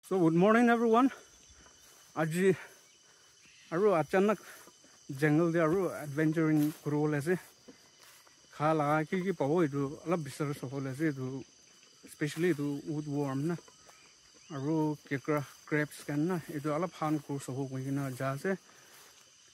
So good morning everyone. Aji aru achanak jungle de aru adventuring kuro lese. Khala ki pawo idu alab bisar soho lese idu especially idu woodworm na. Aru kekra crabs kan na idu alab han kur soho kina jase.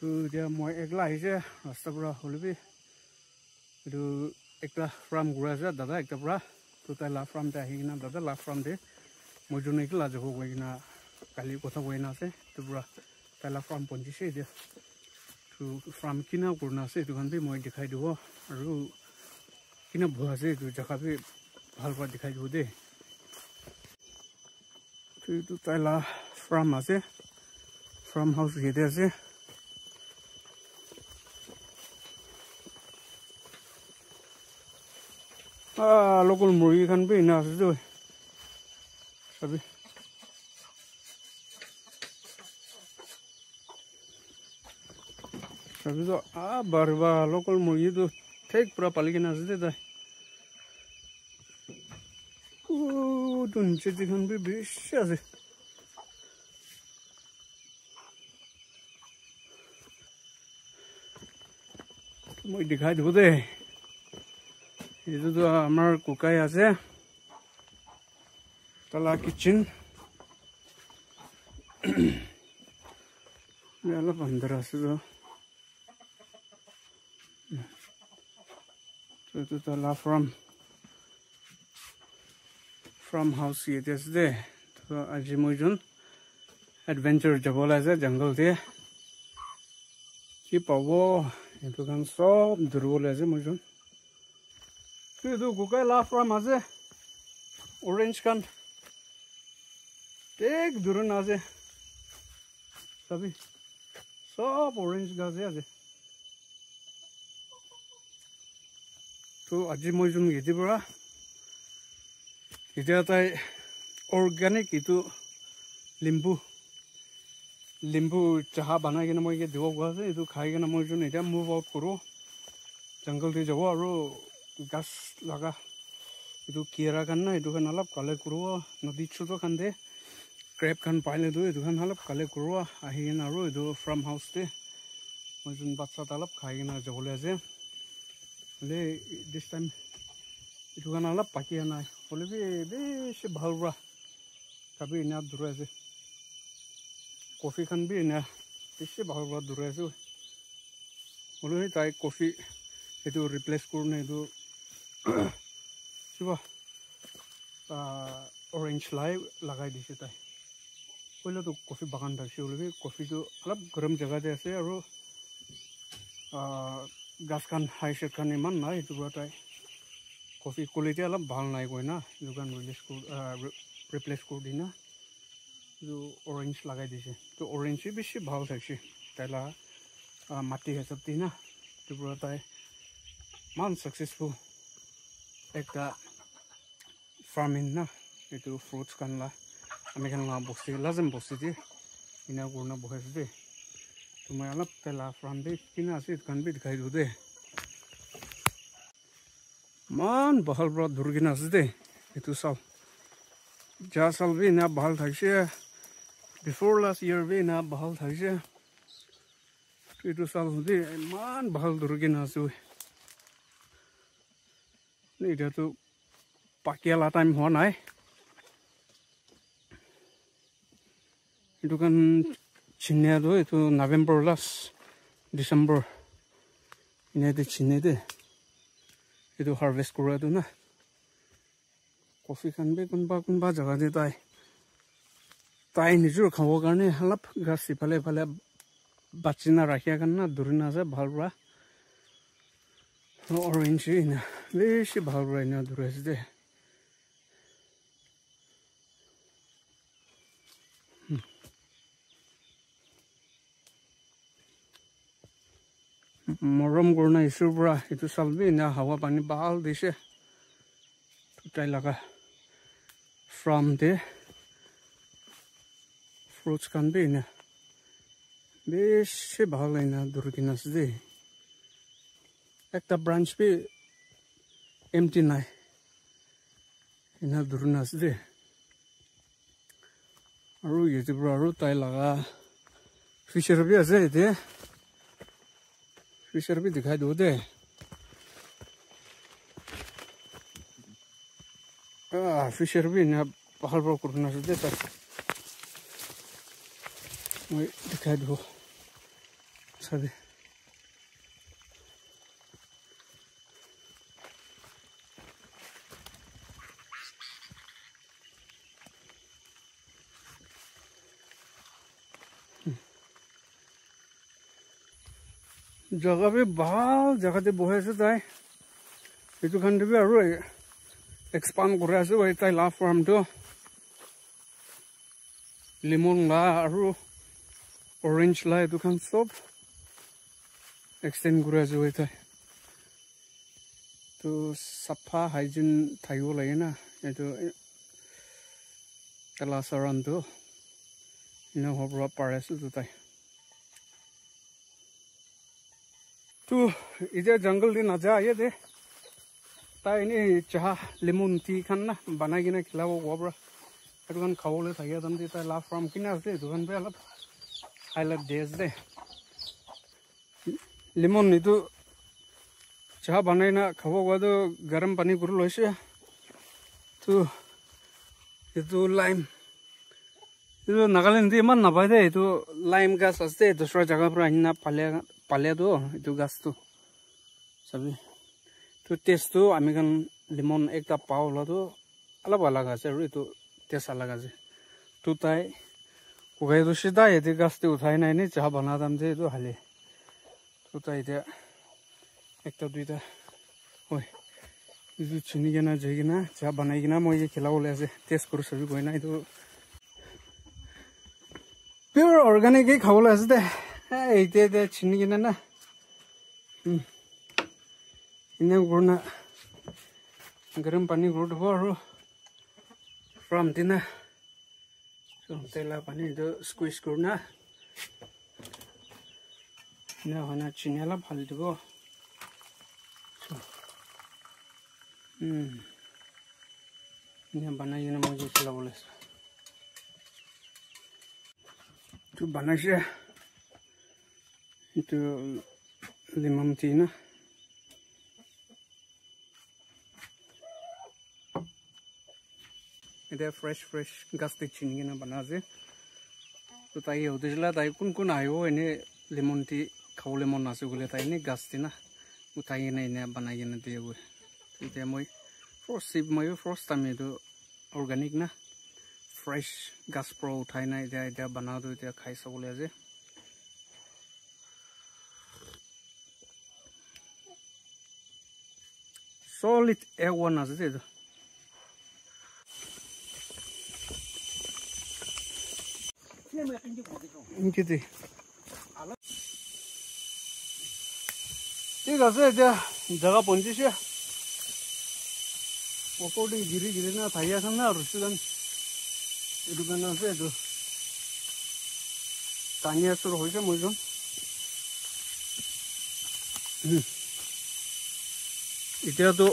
Tu dia moi ekla ise rasta pura holbi. Idu ekta from guraja dada ekta pura tu ta la from ta hina dada la from de mojone ki la jogo kina kali kotha koina ase tu pura tala from ponji se de tu from kina kurna se tu kan bi moi dikhai dibo aru kina bua se tu jaka bi bhal pa dikhai dibo de tu tala from ase from house ge de ase local muri kan bi na ase do sabi sabi to barba local muri to take pura paligina ase de tu niche dikhan bi besh ase moi dikhai dibo de etu to amar kukai ase tala kitchen yala bandar ase to tala from house ye des de to aji moijon adventure jabol ase jungle de ki pawo etu kan sob durul ase moijon tu kukai la from ase orange kan tek durun ase sabi sob orange gaze ase to aji moijon yedi pura এটা তাই organic ইটো লিম্বু চাহা বানাই কিনে মই দিব কোৱা আছে ইটো খাই কিনে মই যোন এটা মুভ আউট কৰো জংগল দি যাব আৰু গাছ লগা ইটো কিৰা কান না ইটো কান অলপ কালে কৰো নদী ছোটো কান দে ক্ৰেব কান পাইলে দু ইটো কান অলপ কালে কৰো আহি কিনে আৰু ইটো ফাৰ্ম হাউস তে মই যোন বাচ্চা অলপ খাই কিনে যাবলৈ আছে লে দিস টাইম ইটো কান অলপ পাকি নাই বলে বেশি ভাল বড়া কাবি না দূরে আছে কফি খান বি না বেশি ভাল বড়া দূরে আছে বলে তাই কফি এটো রিপ্লেস করনে এটো কিবা অরেঞ্জ লাই লাগাই দিছে তাই কইলে তো কফি বাগান থাকছে বলে কফি তো অলপ গরম জায়গাতে আছে আৰু গাছ খান হাই সেট খান ইমান নাই এটো তাই কফি কোয়ালিটি অলপ ভাল নাই কই না দোকান রিপ্লেস করে দিনা তো অরেঞ্জ লাগাই দিছে তো অরেঞ্জ বেশি ভাল থাকছে তাইলা মাটি হিসাব দিনা তো পুরা তাই মান সাকসেসফুল একটা ফার্মিং না এটো ফ্রুটস কানলা আমি কানলা বসতি লাজম বসতি ইনা করনা বহেস দে তুমি অলপ তাইলা ফার্ম দে কিনা আছে কান বি দেখাই দো দে মান bahal bra durgina ase de etu sal ja sal bi na bahal thaise before last year bi na bahal thaise etu sal de man bahal durgina ase ni eta to pakiala time ho nai etu kan chinne do etu November last December ine de chinne de itu harvest kura tu na coffee kan be kunba jaga de tai nijur khawo karne halap gas phale bachina rakhia kan na durina se bhalra orange na beshi bhalra na dures de morom korna isubra itu salbi na hawa pani bal dise tutai laga from the fruits kan be na beshi bhal na durgina se ekta branch be empty nai ina durna se Aru yeti bro aru tai laga fisher bhi ase ite fisher bhi dikhai do de fisher bhi na bahar bro kurna se de tar moi dikhai do sabe जगह भी बहुत जगह ते बोहे से ताई इतु खंड भी आरो एक्सपांड कर रहा है वही ताई ला फार्म तो लेमन ला आरो ऑरेंज ला इतु खंड सब एक्सटेंड कर रहा है वही ताई तो सफा हाइजीन थायो लगे ना ये तो कला सरान तो इन्हें हो बड़ा पारे से तो ताई तो इधर जंगल दिन आजा ये दे ताई नहीं चाह लेमन टी खाना बना के ना खिलाओ वाबरा दुकान खाओ ले था ये तम दी ताई लाफ फ्रॉम किना से दुकान पे अलग हाईलाइट डेज दे लेमन नहीं तो चाह बनाई ना खाओ वादो गरम पानी करो लोइसे तो ये तो लाइम ये तो नागालैंड दी मन ना पाए दे तो लाइम का सस्ते दूसरा जगह पर इन्ना पाले तो itu gas tu sabi tu taste tu ami kan lemon ekta pau la tu alak ase aru itu taste alag ase tu tai kogai tu sida ete gas te uthai nai ni cha bana dam je tu hale tu tai te ekta duita oi isu chini gena jegina cha banai gina moi je khela ole ase taste kuru sabi koi nai tu pure organic ke khawole ase de ite de chini gina na इन्हें गुरना गरम पानी गुड़ हो रो from दिना so तेला पानी तो स्क्वीज करना ना होना चिनेला फाल दो so इन्हें बनाई ना मुझे चला बोले तो बनाइए itu lemon tea na ite fresh gas te chini na bana je to tai udisla tai kun ayo ene lemon tea khau lemon ase gule tai ne gas te na utai ne ne banai ne de go ite moi first time do organic na fresh gas pro utai na ite bana do ite khai sa gule je solid air one as it is. Ini ठीक है जगह पहुंची से ओकोडी गिरी ना थाया सन ना रुसुदन इदुकन से तो तानिया सुर होइसे मोजन इतना तो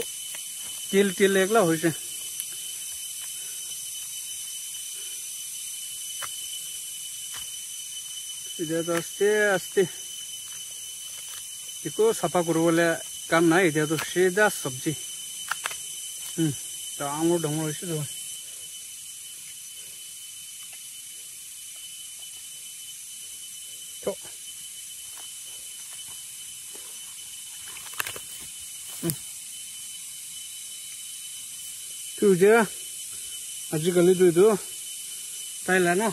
तेल एकला होइसे इधर तो आस्ते इको सफा करो बोले काम ना इधर तो सीधा सब्जी डांगो इसे तो तुझे आजिकल तो ताइला ना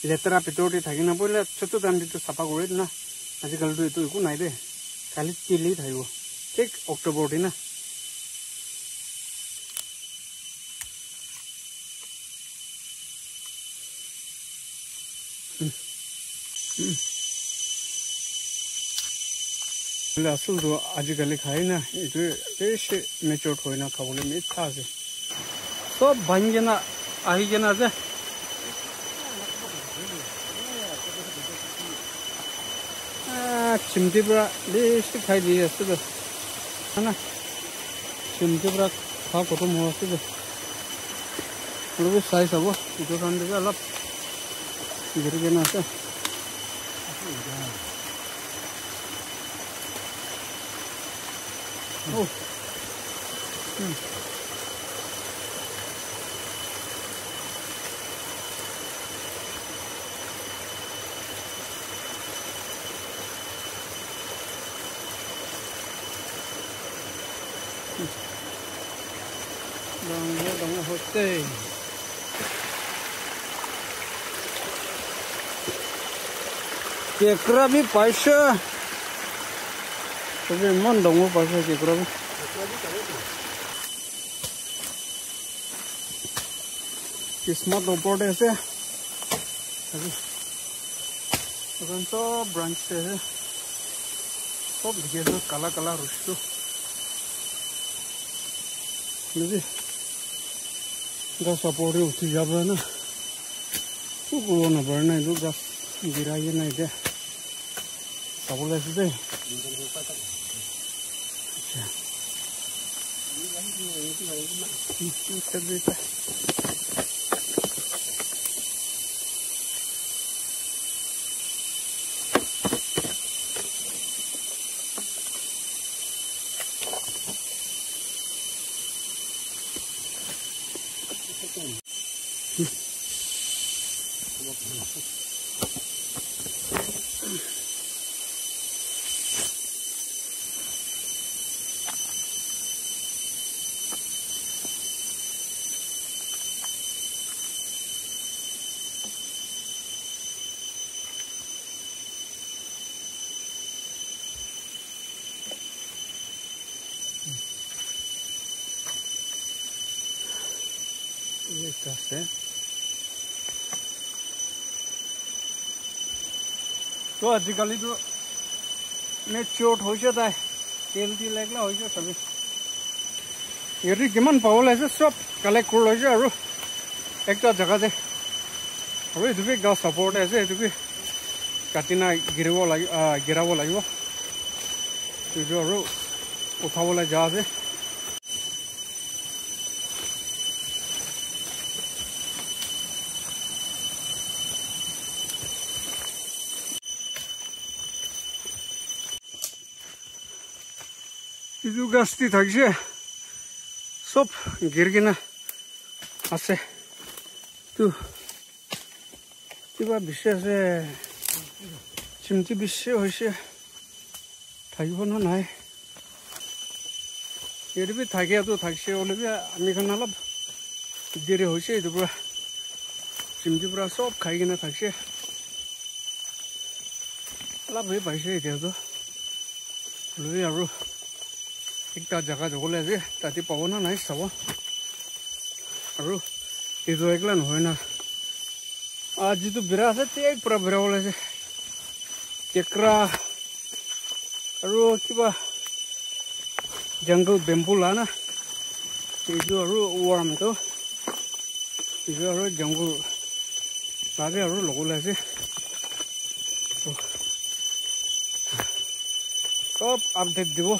लेतरा पेटोटी थाकी ना पहले छोटो दाम तो साफा करे ना आजिकल तो एक नाई दे खाली तेल थाको ठीक अक्टोबर ना असल तो आजिकल खाए ना ये मेच्योर हो ना खाबले मीठा से सब भांगे ना आई के ना से चिमटी पूरा बेस्ट खाई दिए है ना चिमटी पूरा खा खत्म हो Lalu size apa? Itu kan juga lap. Gini nasi. Oh. Đồng hồ tê Kekrabi paisa tapi mon dong paisa kekrabi kismat opor deh sih tapi bukan so branch sih so begitu kala rusuh jadi gas sapori uti jaba na uko na barna itu gas giraye na ide sabula sih itu Kasih. तो आजकल तो मैं चोट हो जाता है तेल दी लगला हो जाता है ये री किमान पावल ऐसे सब कलेक्ट कर लो जो और एक तो जगह से और ये भी गाँव सपोर्ट ऐसे ये भी काटिना गिरवो लगी वो तो जो और उठावो लग जा से itu gas di taksi, sop girgina, ase, tu, tiba bisa se, cimti bisa hoise, tahu mana naik, jadi bi taksi itu taksi oleh bi, kami kan alap, diri hoise itu pura, cimti pura sop kaya gina taksi, alap bi paisa itu tu, oleh aru. Kita jaga jogol aja, tadi pawona naik sawo, aru itu eklan hoina, aji tu berasa tiap pura berawal aja, kekra, aru kiba jungle bamboo lana, itu aru worm tu, itu aru jungle, lagi aru logol aja, so update dibo.